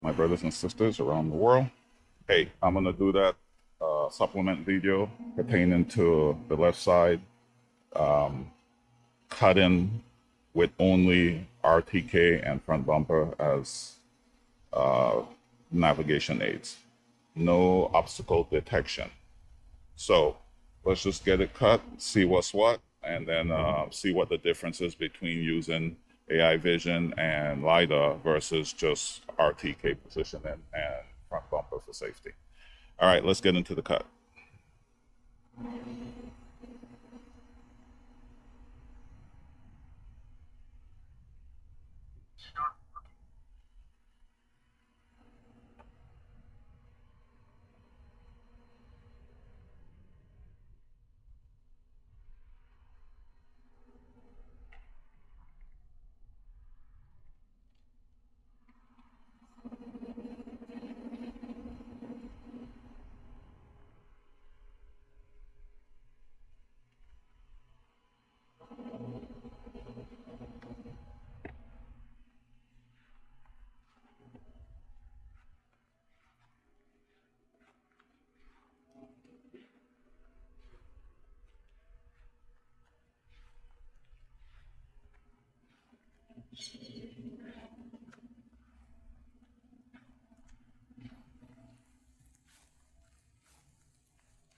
my brothers and sisters around the world. Hey, I'm gonna do that supplement video pertaining to the left side cut-in with only RTK and front bumper as navigation aids. No obstacle detection. So let's just get it cut, see what's what, and then see what the difference is between using AI vision and LiDAR versus just RTK positioning and front bumper for safety. All right, let's get into the cut.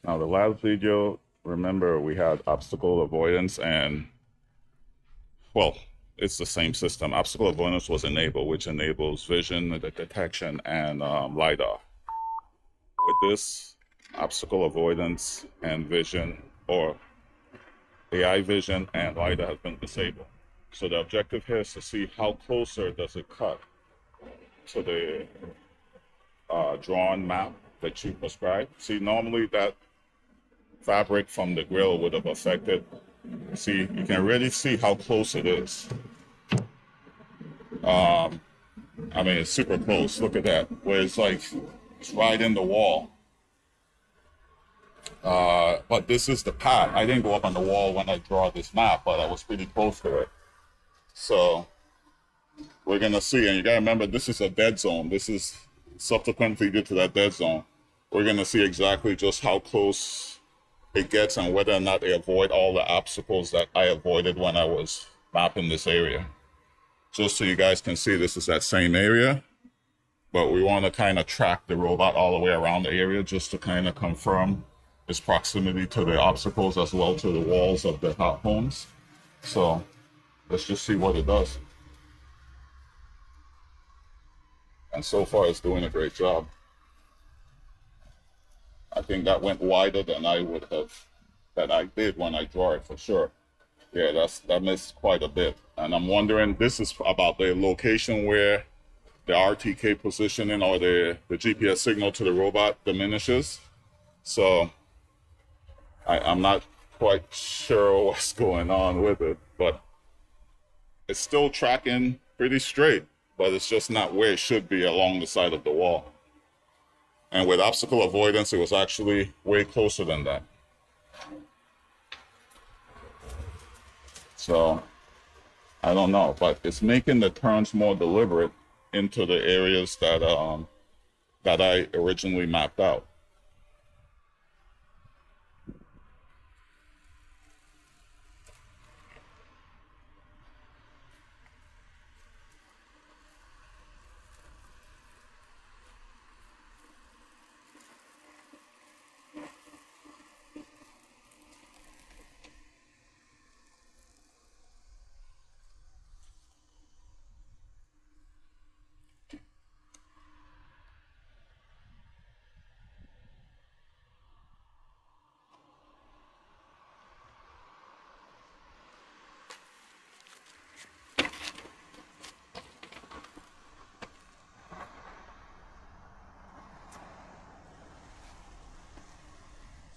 Now the last video, remember we had obstacle avoidance and, well, it's the same system. Obstacle avoidance was enabled, which enables vision, the detection, and LiDAR. With this, obstacle avoidance and vision, or AI vision and LiDAR has been disabled. So the objective here is to see how closer does it cut to the drawn map that you prescribe. See, normally that fabric from the grill would have affected. See, you can really see how close it is. I mean, it's super close. Look at that. Where it's like, it's right in the wall. But this is the pad. I didn't go up on the wall when I draw this map, but I was pretty close to it. So we're gonna see, and you gotta remember, this is a dead zone. This is subsequent video to that dead zone. We're gonna see exactly just how close it gets and whether or not they avoid all the obstacles that I avoided when I was mapping this area. Just so you guys can see, this is that same area, but we want to kind of track the robot all the way around the area just to kind of confirm its proximity to the obstacles as well to the walls of the homes. So let's just see what it does. And so far it's doing a great job. I think that went wider than I would have, that I did when I draw it for sure. Yeah, that missed quite a bit. And I'm wondering, this is about the location where the RTK positioning or the GPS signal to the robot diminishes. So I'm not quite sure what's going on with it, but it's still tracking pretty straight, but it's just not where it should be along the side of the wall. And with obstacle avoidance, it was actually way closer than that. So I don't know, but it's making the turns more deliberate into the areas that that I originally mapped out.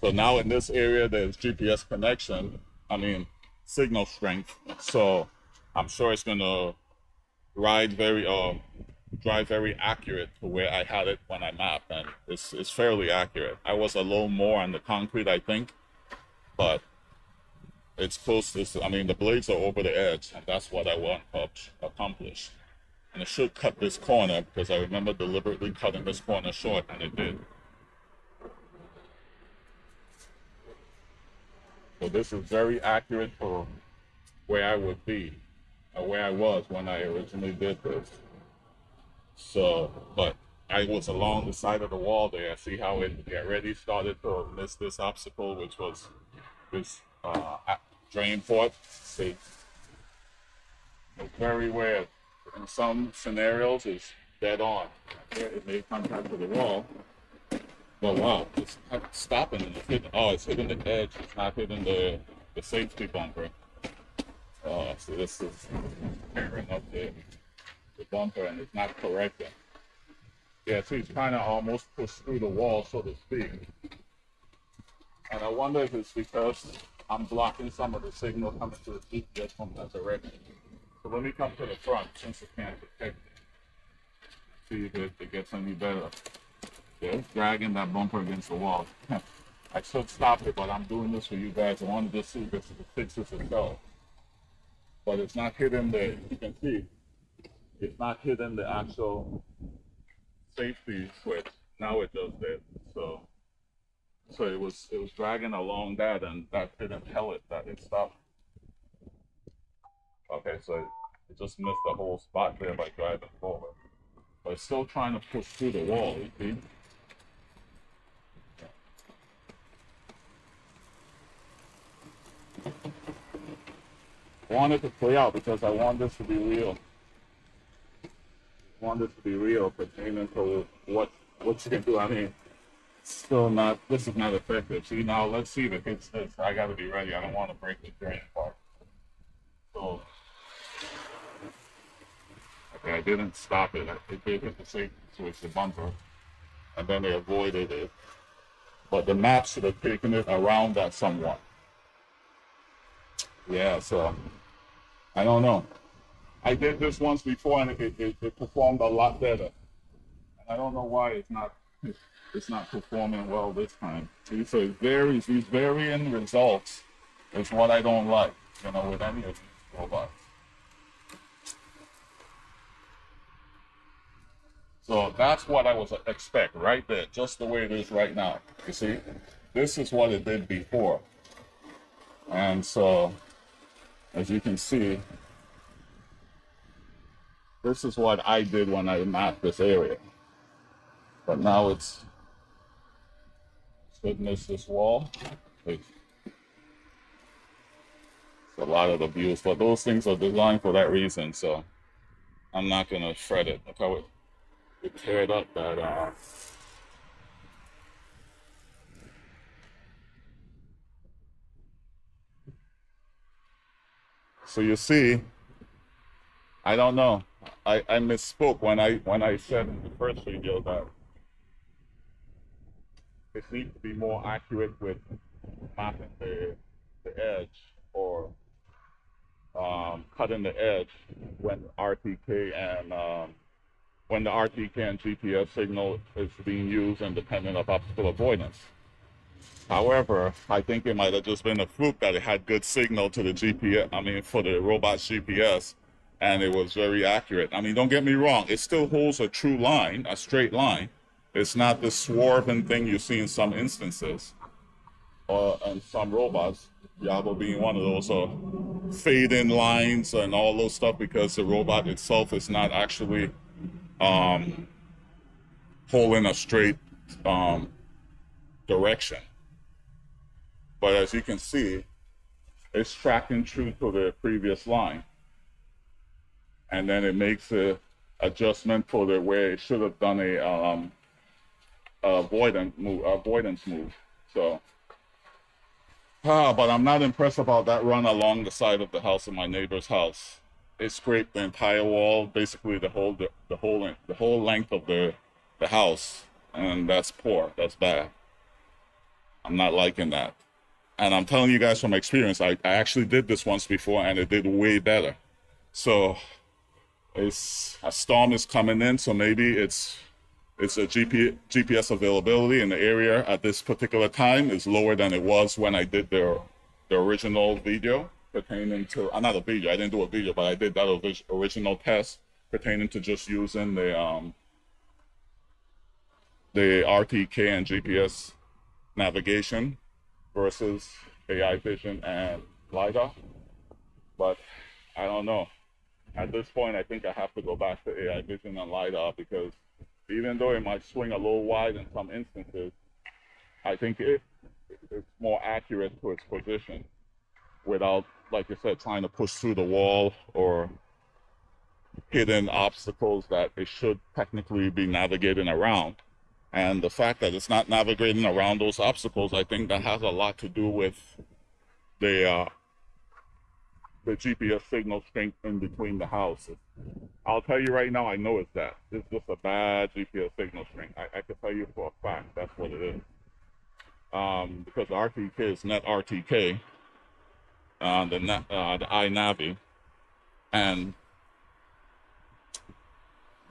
So now in this area, there's GPS connection, I mean, signal strength. So I'm sure it's gonna drive very accurate to where I had it when I mapped, and it's fairly accurate. I was a little more on the concrete, I think, but it's close to, I mean, the blades are over the edge, and that's what I want to accomplish. And it should cut this corner because I remember deliberately cutting this corner short, and it did. So this is very accurate for where I would be, or where I was when I originally did this. So, but I was along the side of the wall there. See how it already started to miss this obstacle, which was this drain port. See, it's very weird. In some scenarios, it's dead on. Here it made contact with the wall. But wow, it's not stopping and it's hitting. Oh, it's hitting the edge. It's not hitting the safety bumper. So this is tearing up the bumper and it's not correcting. Yeah, so he's trying to almost push through the wall, so to speak. And I wonder if it's because I'm blocking some of the signal coming to the GPS from that direction. So let me come to the front since it can't detect it. See if it gets any better. Yeah, it's dragging that bumper against the wall. I should stop it, but I'm doing this for you guys. I wanted to see if it fixes itself. But it's not hitting the, you can see, it's not hitting the actual safety switch. Now it does that. So it was dragging along that, and that didn't tell it that it stopped. Okay, so it just missed the whole spot there by driving forward. But it's still trying to push through the wall, you see? I want it to play out because I want this to be real. I want this to be real pertaining to what you can do. I mean, still not, this is not effective. See, now let's see if it hits this. I got to be ready. I don't want to break the drain apart. So, okay, I didn't stop it. It did hit the safety switch, the bumper, and then they avoided it. But the map should have taken it around that somewhat. Yeah, so I don't know. I did this once before and it performed a lot better. And I don't know why it's not performing well this time. See, so it varies. These varying results is what I don't like, you know, with any of these robots. So that's what I was expect right there, just the way it is right now. You see, this is what it did before. And so, as you can see, this is what I did when I mapped this area. But now it missed this wall. It's a lot of abuse, but those things are designed for that reason, so I'm not gonna fret it. Look how it teared up that so you see, I don't know. I misspoke when I said in the first video that it needs to be more accurate with mapping the edge or cutting the edge when RTK and when the RTK and GPS signal is being used independent of obstacle avoidance. However, I think it might have just been a fluke that it had good signal to the GPS, I mean, for the robot's GPS, and it was very accurate. I mean, don't get me wrong, it still holds a true line, a straight line. It's not the swerving thing you see in some instances, and some robots, Yago being one of those, fade-in lines and all those stuff because the robot itself is not actually holding a straight direction. But as you can see, it's tracking true to the previous line. And then it makes an adjustment for the where it should have done a avoidance move. So, but I'm not impressed about that run along the side of the house of my neighbor's house. It scraped the entire wall, basically the whole length of the house, and that's poor. That's bad. I'm not liking that. And I'm telling you guys from experience, I actually did this once before and it did way better. So a storm is coming in, so maybe it's a GPS availability in the area at this particular time is lower than it was when I did the original video pertaining to, not a video, I didn't do a video, but I did that original test pertaining to just using the RTK and GPS navigation versus AI vision and LiDAR. But I don't know. At this point, I think I have to go back to AI vision and LiDAR because even though it might swing a little wide in some instances, I think it's more accurate to its position without, like you said, trying to push through the wall or hidden obstacles that it should technically be navigating around. And the fact that it's not navigating around those obstacles, I think that has a lot to do with the GPS signal strength in between the houses. I'll tell you right now, I know it's that. It's just a bad GPS signal strength. I can tell you for a fact that's what it is. Because the RTK is net RTK, the iNavi, and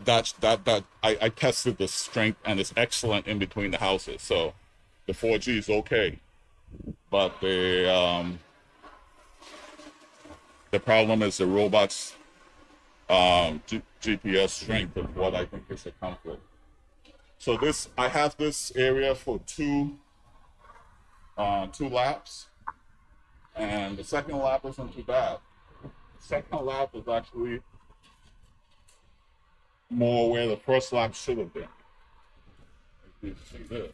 I tested the strength and it's excellent in between the houses. So the 4G is okay, but the problem is the robot's GPS strength is what I think is a conflict. So I have this area for two laps, and the second lap isn't too bad. The second lap is actually more where the first lap should have been. If you see this.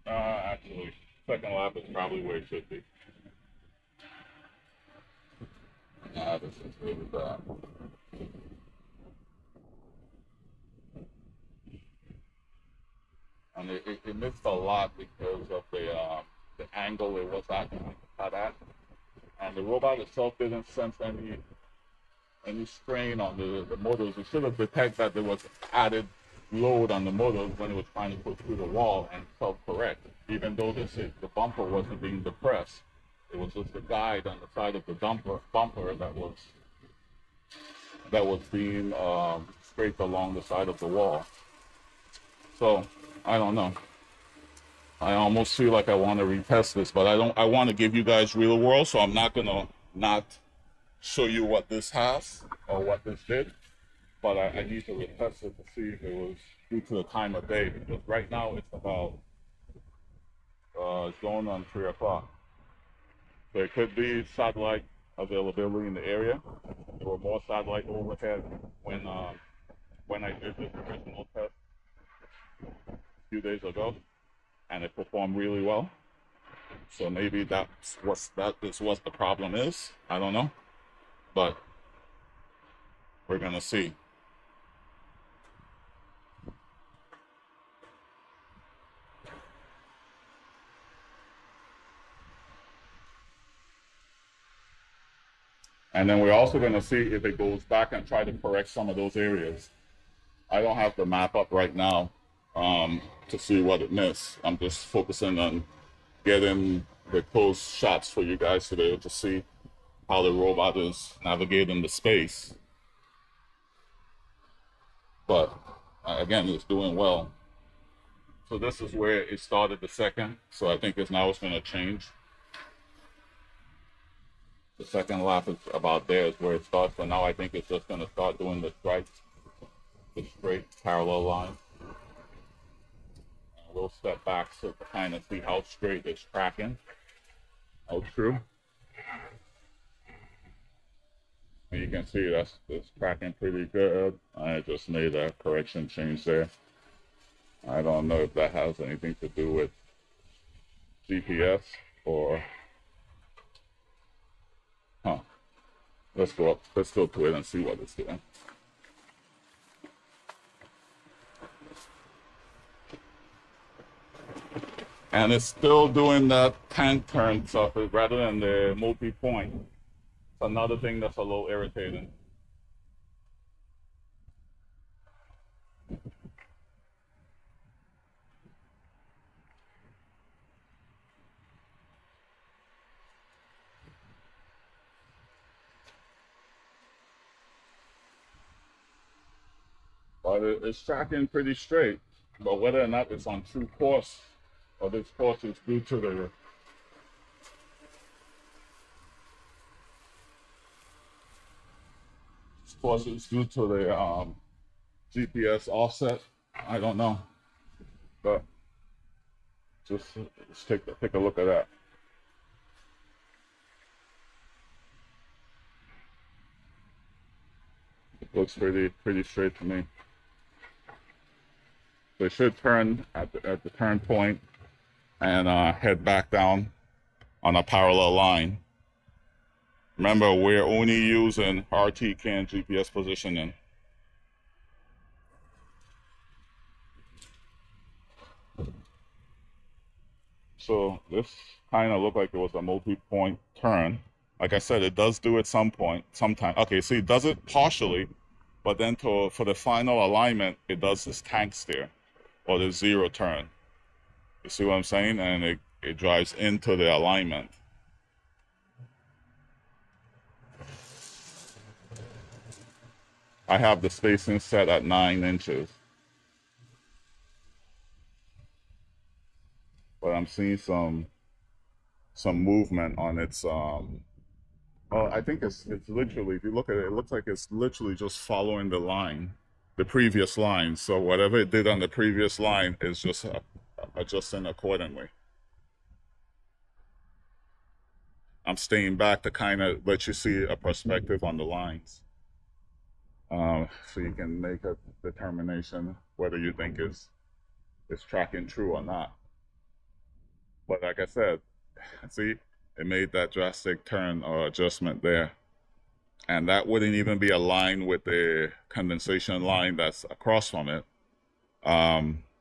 Actually, second lap is probably where it should be. This is really bad. And it missed a lot because of the angle it was at, and the robot itself didn't sense any strain on the motors. It should have detected that there was added load on the motors when it was trying to put through the wall and self-correct, even though the bumper wasn't being depressed. It was just the guide on the side of the bumper that was being scraped along the side of the wall. So I don't know. I almost feel like I want to retest this, but I want to give you guys real world, so I'm not gonna not show you what this has or what this did. But I need to retest it to see if it was due to the time of day, because right now it's about going on 3 o'clock. So it could be satellite availability in the area. There were more satellite overhead when I did this original test a few days ago, and it performed really well. So maybe that is what the problem is. I don't know, but we're gonna see. And then we're also going to see if it goes back and try to correct some of those areas. I don't have the map up right now to see what it missed. I'm just focusing on getting the close shots for you guys to be able to see how the robot is navigating the space. But again, it's doing well. So this is where it started the second. So I think it's going to change. The second lap is about there is where it starts. So now I think it's just going to start doing the stripes, the straight parallel line. And we'll step back so to kind of see how straight it's tracking. How true. And you can see it's tracking pretty good. I just made a correction change there. I don't know if that has anything to do with GPS or let's go up, let's go to it and see what it's doing. And it's still doing that tank turn stuff rather than the multi-point. It's another thing that's a little irritating. But it's tracking pretty straight. But whether or not it's on true course or this course is due to the GPS offset, I don't know. But just let's take a look at that. It looks pretty straight to me. They should turn at the turn point and head back down on a parallel line. Remember, we're only using RTK and GPS positioning. So this kind of looked like it was a multi-point turn. Like I said, it does do at some point, sometime. Okay, so it does it partially, but then for the final alignment, it does this tank steer or the zero turn. You see what I'm saying? And it drives into the alignment. I have the spacing set at 9 inches. But I'm seeing some movement on its well, I think it's literally, if you look at it, it looks like it's literally just following the line, the previous line. So whatever it did on the previous line is just adjusting accordingly. I'm staying back to kind of let you see a perspective on the lines, so you can make a determination whether you think it's tracking true or not. But like I said, see, it made that drastic turn or adjustment there. And that wouldn't even be aligned with the condensation line that's across from it.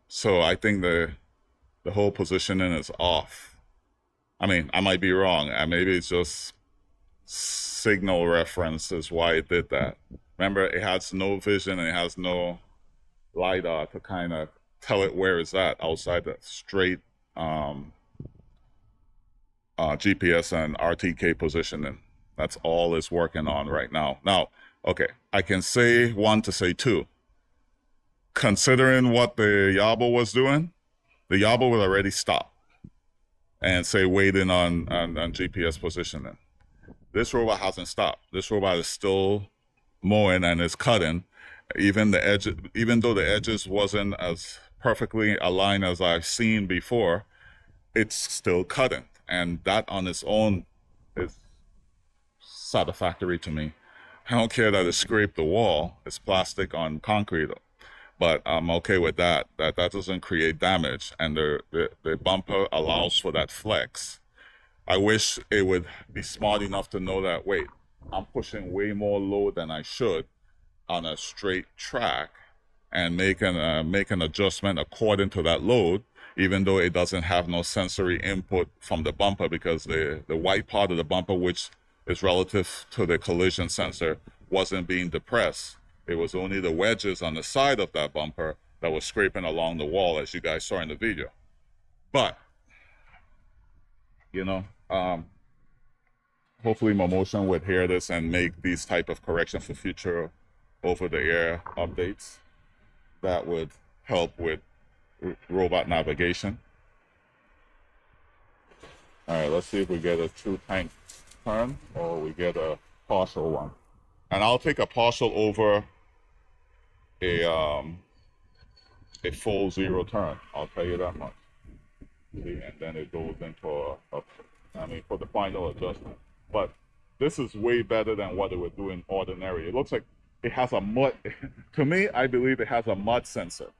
So I think the whole positioning is off. I mean, I might be wrong. Maybe it's just signal reference is why it did that. Remember, it has no vision and it has no LiDAR to kind of tell it where it's at outside the straight GPS and RTK positioning. That's all it's working on right now. Now, okay, I can say one to say two. Considering what the Yabo was doing, the Yabo would already stop and say waiting on GPS positioning. This robot hasn't stopped. This robot is still mowing and is cutting. Even though the edges wasn't as perfectly aligned as I've seen before, it's still cutting. And that on its own is satisfactory to me. I don't care that it scraped the wall. It's plastic on concrete, but I'm okay with that. That doesn't create damage, and the bumper allows for that flex. I wish it would be smart enough to know that, wait, I'm pushing way more load than I should on a straight track, and make an adjustment according to that load, even though it doesn't have no sensory input from the bumper, because the white part of the bumper, which is relative to the collision sensor, wasn't being depressed. It was only the wedges on the side of that bumper that was scraping along the wall, as you guys saw in the video. But, you know, hopefully Mammotion would hear this and make these type of corrections for future over-the-air updates that would help with robot navigation. All right, let's see if we get a true tank turn or we get a partial one. And I'll take a partial over a full zero turn. I'll tell you that much. See, and then it goes into for the final adjustment. But this is way better than what it would do in ordinary. It looks like it has a mud. To me, I believe it has a mud sensor.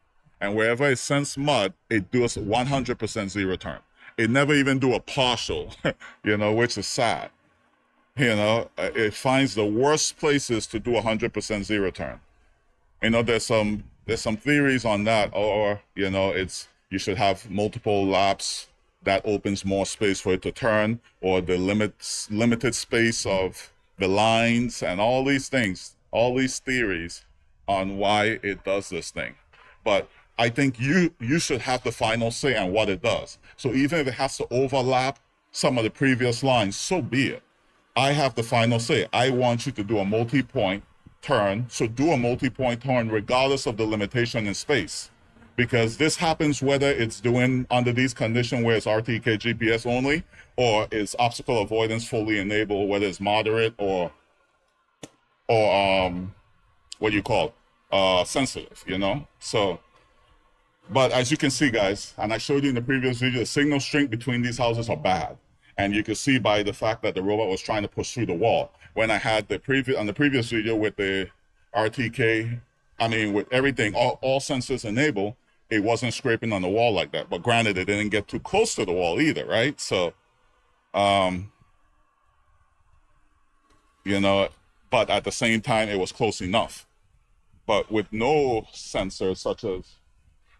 And wherever it senses mud, it does 100% zero turn. It never even do a partial, which is sad. It finds the worst places to do 100% zero turn. There's some theories on that, or it's you should have multiple laps that opens more space for it to turn, or the limited space of the lines, and all these things, all these theories on why it does this thing. But I think you should have the final say on what it does. So even if it has to overlap some of the previous lines, so be it. I have the final say. I want you to do a multi-point turn, so do a multi-point turn regardless of the limitation in space. because this happens whether it's doing under these conditions where it's RTK GPS only, or it's obstacle avoidance fully enabled, whether it's moderate or what do you call sensitive, you know? So, but as you can see, guys, and I showed you in the previous video, the signal strength between these houses are bad. And you can see by the fact that the robot was trying to push through the wall. When I had the previous video with the RTK, I mean, with everything, all sensors enabled, it wasn't scraping on the wall like that. But granted, it didn't get too close to the wall either, right? So, you know, but at the same time, it was close enough. But with no sensors such as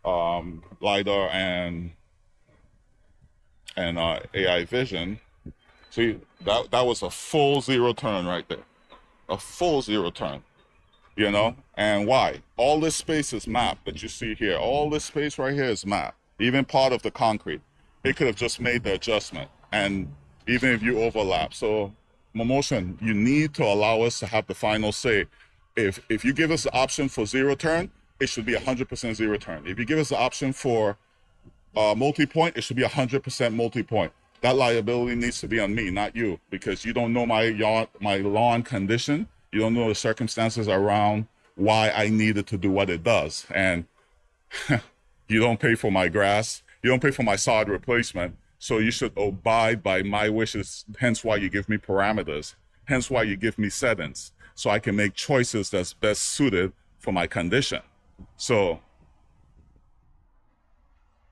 LiDAR and AI vision, see, that was a full zero turn right there. A full zero turn, you know? And why? All this space is mapped that you see here. All this space right here is mapped, even part of the concrete. It could have just made the adjustment, and even if you overlap. So, Mammotion, you need to allow us to have the final say. If you give us the option for zero turn, it should be 100% zero turn. If you give us the option for multi-point, it should be 100% multi-point. That liability needs to be on me, not you, because you don't know my lawn condition. You don't know the circumstances around why I needed to do what it does. And you don't pay for my grass. You don't pay for my sod replacement. So you should abide by my wishes, hence why you give me parameters, hence why you give me settings, so I can make choices that's best suited for my condition. So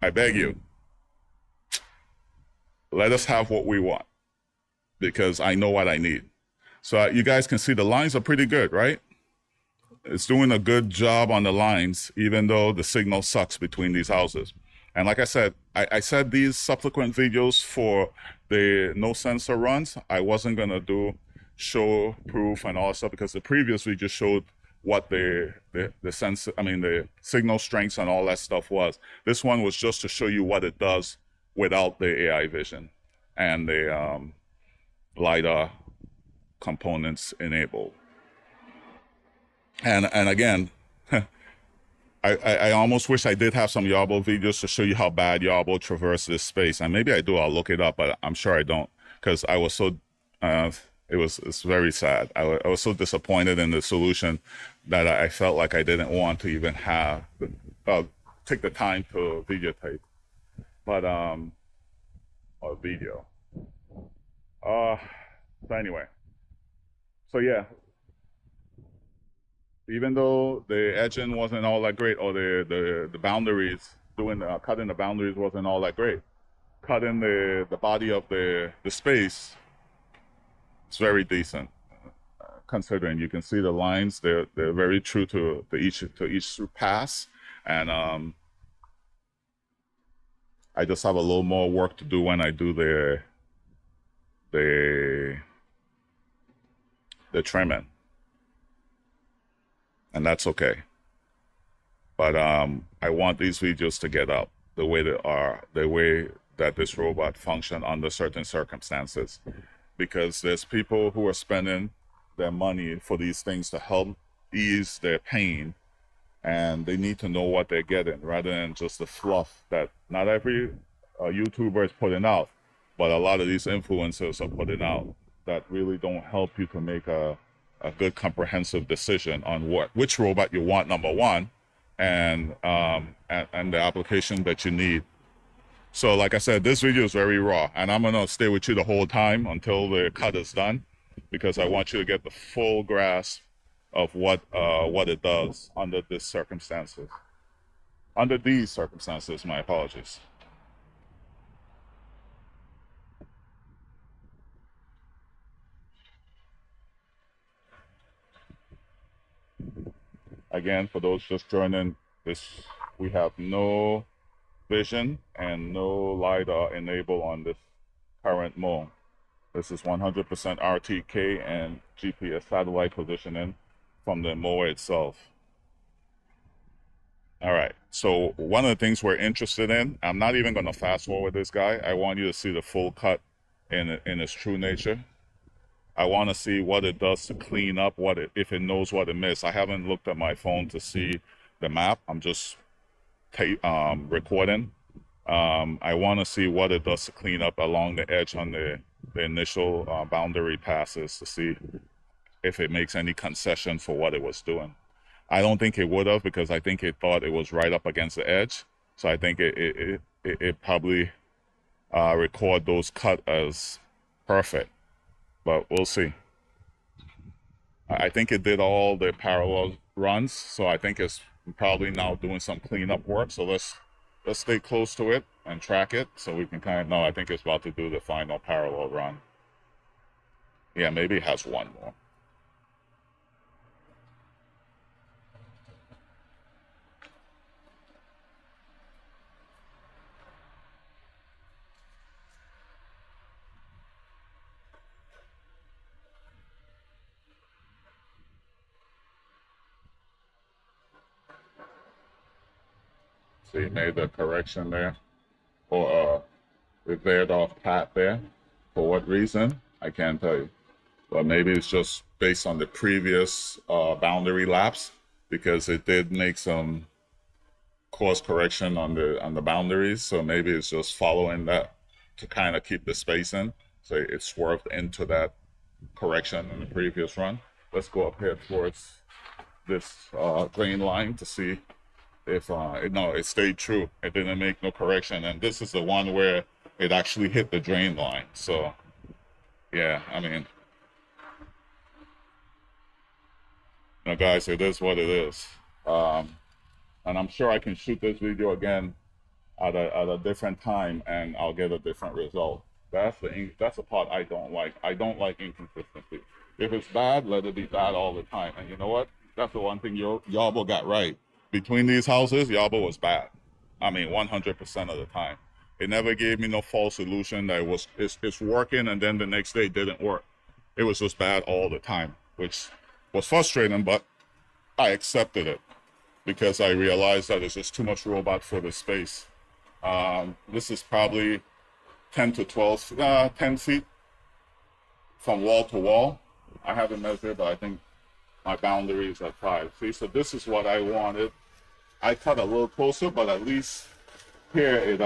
I beg you, let us have what we want, because I know what I need. So you guys can see the lines are pretty good, right? It's doing a good job on the lines, even though the signal sucks between these houses. And like I said, I said these subsequent videos for the no sensor runs, I wasn't gonna do show proof and all that stuff, because the previous video showed what the signal strengths and all that stuff was. This one was just to show you what it does without the AI vision and the LiDAR components enabled. And again, I almost wish I did have some Yarbo videos to show you how bad Yarbo traversed this space. And maybe I do, I'll look it up, but I'm sure I don't, because I was so, it's very sad. I was so disappointed in the solution that I felt like I didn't want to even have, take the time to videotape, but, or video. So anyway, so yeah, even though the edging wasn't all that great, or the boundaries, cutting the boundaries wasn't all that great, cutting the body of the space, it's very decent, considering you can see the lines. They're very true to each pass, and I just have a little more work to do when I do the trimming, and that's okay. But I want these videos to get up the way they are, the way that this robot functions under certain circumstances, because there's people who are spending their money for these things to help ease their pain, and they need to know what they're getting, rather than just the fluff that not every YouTuber is putting out, but a lot of these influencers are putting out, that really don't help you to make a good comprehensive decision on which robot you want, number one, and the application that you need. So like I said, this video is very raw, and I'm gonna stay with you the whole time until the cut is done, because I want you to get the full grasp of what it does under these circumstances. Under these circumstances, my apologies. Again, for those just joining this, we have no vision and no LiDAR enabled on this current mow. This is 100% RTK and GPS satellite positioning from the mower itself. All right, so one of the things we're interested in, I'm not even going to fast forward this guy. I want you to see the full cut in its true nature. I want to see what it does to clean up if it knows what it missed. I haven't looked at my phone to see the map. I'm just recording. I want to see what it does to clean up along the edge on the initial boundary passes to see if it makes any concession for what it was doing. I don't think it would have, because I think it thought it was right up against the edge. So I think it probably record those cut as perfect, but we'll see. I think it did all the parallel runs, so I think it's probably now doing some cleanup work. So let's stay close to it and track it so we can kind of know. I think it's about to do the final parallel run. Yeah, maybe it has one more. So you made the correction there, or we veered off path there. For what reason? I can't tell you. But maybe it's just based on the previous boundary lapse, because it did make some course correction on the boundaries. So maybe it's just following that to kind of keep the space in. So it swerved into that correction in the previous run. Let's go up here towards this drain line to see if no, it stayed true. It didn't make no correction, and this is the one where it actually hit the drain line. So yeah, I mean, guys, it is what it is. And I'm sure I can shoot this video again at a different time, and I'll get a different result. That's the part I don't like. I don't like inconsistency. If it's bad, let it be bad all the time. And you know what? That's the one thing Yabo got right. Between these houses, Yabo was bad. I mean, 100% of the time. It never gave me no false illusion that it's working, and then the next day it didn't work. It was just bad all the time, which was frustrating, but I accepted it because I realized that it's just too much robot for the space. This is probably 10 to 12, 10 feet from wall to wall. I haven't measured, but I think my boundary is at 5. See, so this is what I wanted. I cut a little closer, but at least here it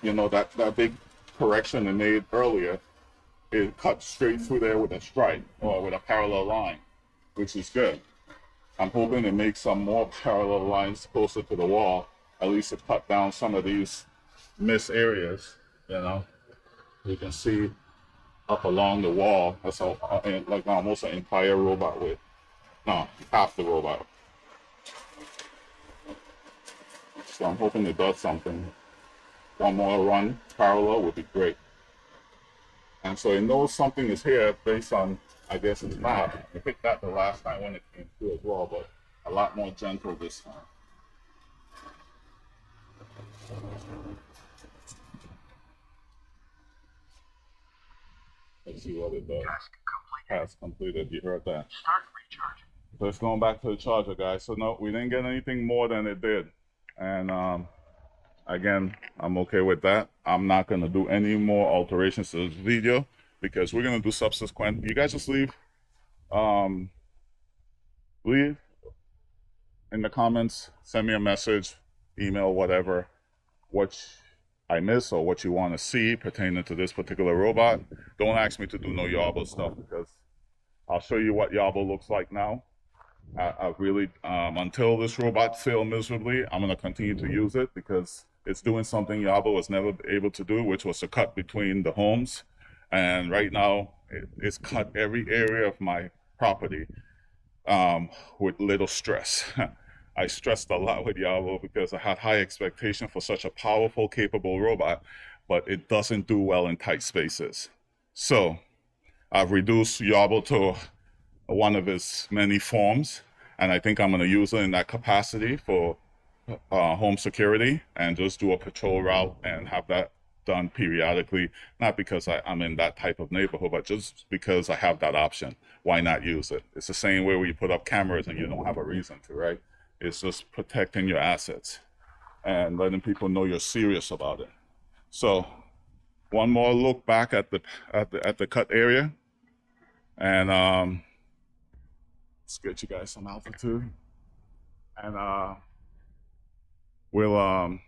you know, that big correction it made earlier, it cut straight through there with a stripe or with a parallel line, which is good. I'm hoping it makes some more parallel lines closer to the wall. At least it cut down some of these missed areas, you know. You can see up along the wall, that's like almost an entire robot width. No, half the robot. So I'm hoping it does something. One more run parallel would be great. And so it knows something is here based on, I guess, its map. I picked that the last time when it came through as well, but a lot more gentle this time. Let's see what it does. Task completed. You heard that. Start recharge. So it's going back to the charger, guys. So no, we didn't get anything more than it did. And again, I'm okay with that. I'm not going to do any more alterations to this video because we're going to do subsequent. You guys just leave in the comments, send me a message, email, whatever, what I miss or what you want to see pertaining to this particular robot. Don't ask me to do no Yabo stuff because I'll show you what Yabo looks like now. I really, until this robot failed miserably, I'm going to continue to use it because it's doing something Yabo was never able to do, which was to cut between the homes. And right now, it's cut every area of my property with little stress. I stressed a lot with Yabo because I had high expectation for such a powerful, capable robot, but it doesn't do well in tight spaces. So I've reduced Yabo to one of its many forms, and I think I'm going to use it in that capacity for home security and just do a patrol route and have that done periodically, not because I'm in that type of neighborhood, but just because I have that option. Why not use it? It's the same way where you put up cameras and you don't have a reason to, right? It's just protecting your assets and letting people know you're serious about it. So one more look back at the cut area, and let's get you guys some altitude. And we'll